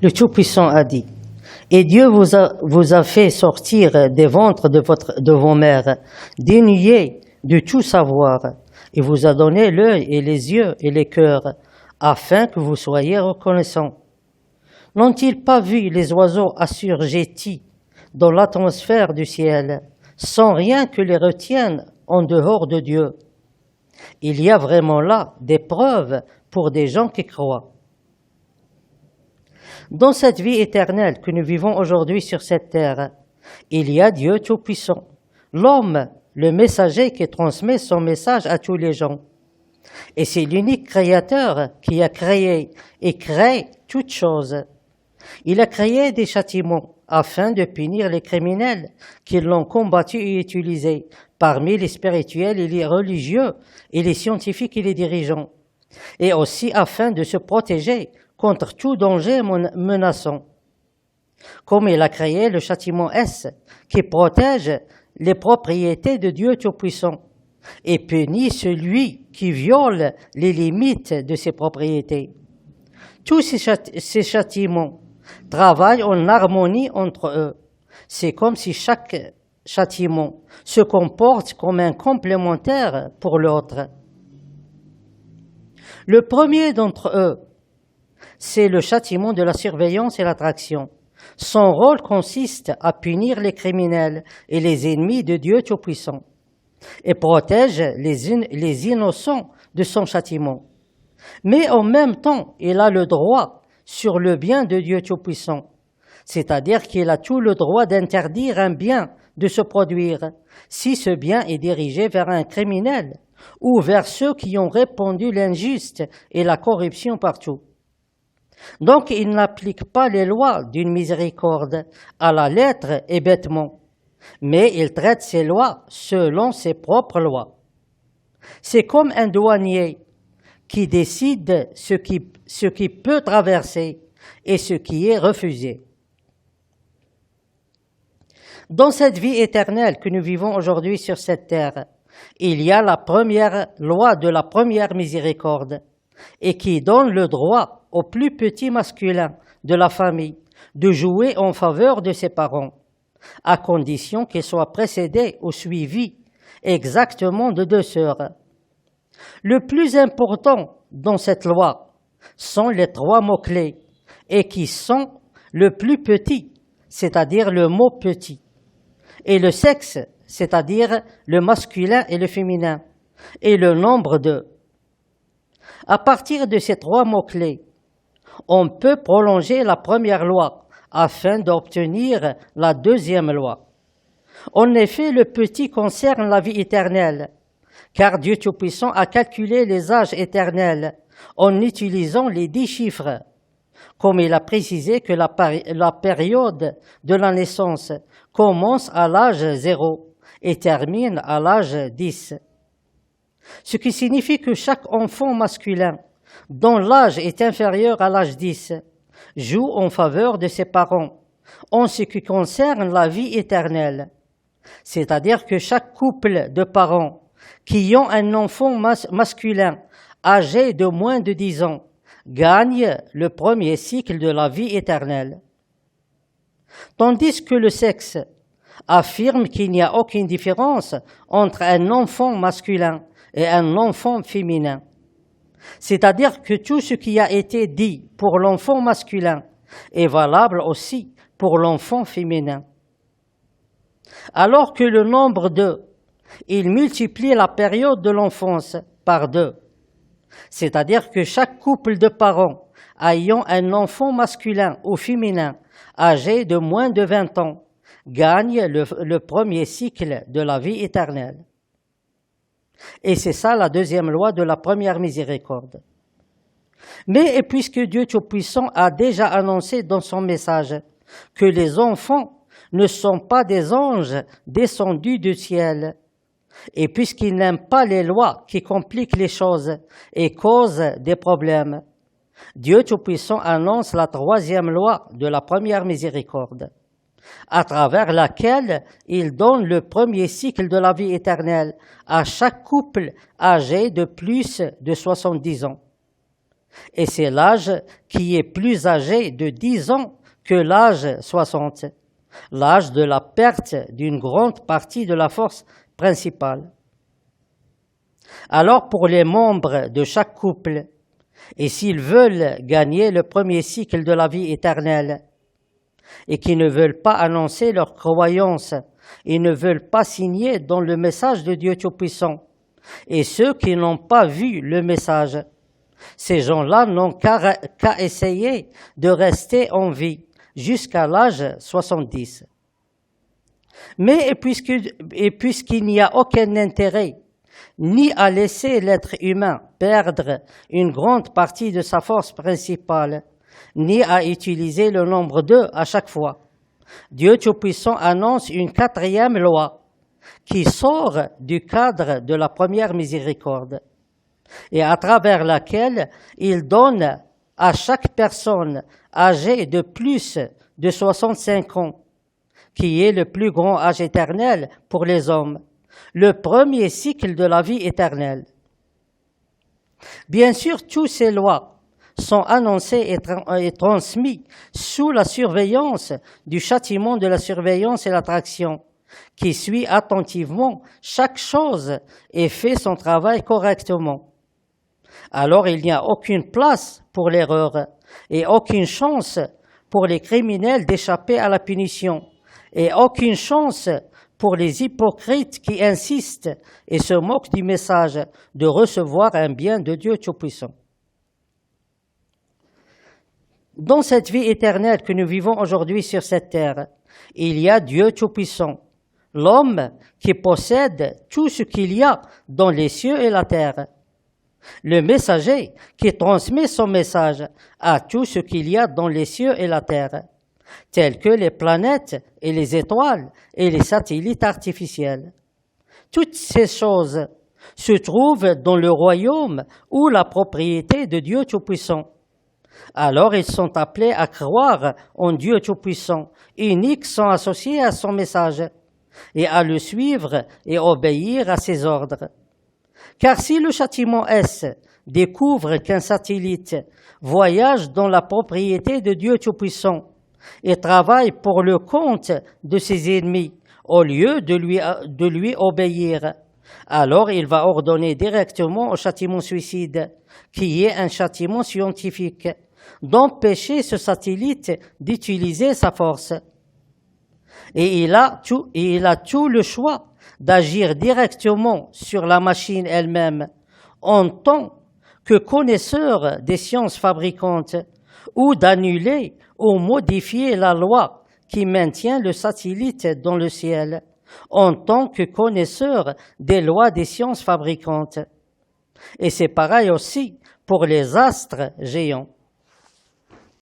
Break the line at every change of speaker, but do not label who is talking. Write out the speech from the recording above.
Le Tout-Puissant a dit, et Dieu vous a fait sortir des ventres de vos mères, dénués de tout savoir, et vous a donné l'œil et les yeux et les cœurs, afin que vous soyez reconnaissants. N'ont-ils pas vu les oiseaux assujettis dans l'atmosphère du ciel, sans rien que les retienne en dehors de Dieu? Il y a vraiment là des preuves pour des gens qui croient. Dans cette vie éternelle que nous vivons aujourd'hui sur cette terre, il y a Dieu Tout-Puissant, l'homme, le messager qui transmet son message à tous les gens. Et c'est l'unique créateur qui a créé et crée toutes choses. Il a créé des châtiments afin de punir les criminels qui l'ont combattu et utilisé parmi les spirituels et les religieux et les scientifiques et les dirigeants, et aussi afin de se protéger contre tout danger menaçant. Comme il a créé le châtiment S qui protège les propriétés de Dieu Tout-Puissant et punit celui qui viole les limites de ses propriétés. Tous ces châtiments travaillent en harmonie entre eux. C'est comme si chaque châtiment se comporte comme un complémentaire pour l'autre. Le premier d'entre eux, c'est le châtiment de la surveillance et l'attraction. Son rôle consiste à punir les criminels et les ennemis de Dieu Tout-Puissant et protège les innocents de son châtiment. Mais en même temps, il a le droit sur le bien de Dieu Tout-Puissant, c'est-à-dire qu'il a tout le droit d'interdire un bien de se produire si ce bien est dirigé vers un criminel ou vers ceux qui ont répandu l'injuste et la corruption partout. Donc il n'applique pas les lois d'une miséricorde à la lettre et bêtement, mais il traite ses lois selon ses propres lois. C'est comme un douanier qui décide ce qui peut traverser et ce qui est refusé. Dans cette vie éternelle que nous vivons aujourd'hui sur cette terre, il y a la première loi de la première miséricorde et qui donne le droit au plus petit masculin de la famille de jouer en faveur de ses parents, à condition qu'il soit précédé ou suivi exactement de 2 sœurs. Le plus important dans cette loi sont les 3 mots-clés et qui sont le plus petit, c'est-à-dire le mot petit, et le sexe, c'est-à-dire le masculin et le féminin, et le nombre de. À partir de ces 3 mots-clés, on peut prolonger la première loi afin d'obtenir la deuxième loi. En effet, le petit concerne la vie éternelle, car Dieu Tout-Puissant a calculé les âges éternels en utilisant les 10 chiffres, comme il a précisé que la période de la naissance commence à l'âge 0 et termine à l'âge 10. Ce qui signifie que chaque enfant masculin dont l'âge est inférieur à l'âge 10 joue en faveur de ses parents en ce qui concerne la vie éternelle. C'est-à-dire que chaque couple de parents qui ont un enfant masculin âgé de moins de 10 ans gagne le premier cycle de la vie éternelle. Tandis que le sexe affirme qu'il n'y a aucune différence entre un enfant masculin et un enfant féminin. C'est-à-dire que tout ce qui a été dit pour l'enfant masculin est valable aussi pour l'enfant féminin. Alors que le nombre 2, il multiplie la période de l'enfance par 2. C'est-à-dire que chaque couple de parents ayant un enfant masculin ou féminin âgé de moins de 20 ans gagne le premier cycle de la vie éternelle. Et c'est ça la deuxième loi de la première miséricorde. Mais puisque Dieu Tout-Puissant a déjà annoncé dans son message que les enfants ne sont pas des anges descendus du ciel, et puisqu'il n'aime pas les lois qui compliquent les choses et causent des problèmes, Dieu Tout-Puissant annonce la troisième loi de la première miséricorde, à travers laquelle il donne le premier cycle de la vie éternelle à chaque couple âgé de plus de 70 ans. Et c'est l'âge qui est plus âgé de 10 ans que l'âge 60, l'âge de la perte d'une grande partie de la force principale. Alors pour les membres de chaque couple, et s'ils veulent gagner le premier cycle de la vie éternelle, et qui ne veulent pas annoncer leur croyance, et ne veulent pas signer dans le message de Dieu Tout-Puissant, et ceux qui n'ont pas vu le message, ces gens-là n'ont qu'à essayer de rester en vie jusqu'à l'âge 70. Mais puisqu'il n'y a aucun intérêt ni à laisser l'être humain perdre une grande partie de sa force principale, ni à utiliser le nombre 2 à chaque fois, Dieu Tout-Puissant annonce une 4e loi qui sort du cadre de la première miséricorde et à travers laquelle il donne à chaque personne âgée de plus de 65 ans, qui est le plus grand âge éternel pour les hommes, le premier cycle de la vie éternelle. Bien sûr, toutes ces lois sont annoncées et transmises sous la surveillance du châtiment de la surveillance et l'attraction, qui suit attentivement chaque chose et fait son travail correctement. Alors il n'y a aucune place pour l'erreur et aucune chance pour les criminels d'échapper à la punition et aucune chance pour les hypocrites qui insistent et se moquent du message de recevoir un bien de Dieu Tout-Puissant. Dans cette vie éternelle que nous vivons aujourd'hui sur cette terre, il y a Dieu Tout-Puissant, l'homme qui possède tout ce qu'il y a dans les cieux et la terre, le messager qui transmet son message à tout ce qu'il y a dans les cieux et la terre, tels que les planètes et les étoiles et les satellites artificiels. Toutes ces choses se trouvent dans le royaume ou la propriété de Dieu Tout-Puissant. Alors ils sont appelés à croire en Dieu Tout-Puissant, unique sans associé à son message, et à le suivre et obéir à ses ordres. Car si le châtiment S découvre qu'un satellite voyage dans la propriété de Dieu Tout-Puissant et travaille pour le compte de ses ennemis au lieu de lui obéir, alors il va ordonner directement au châtiment suicide, qui est un châtiment scientifique, d'empêcher ce satellite d'utiliser sa force. Et il a tout le choix d'agir directement sur la machine elle-même en tant que connaisseur des sciences fabricantes ou d'annuler ou modifier la loi qui maintient le satellite dans le ciel en tant que connaisseur des lois des sciences fabricantes. Et c'est pareil aussi pour les astres géants.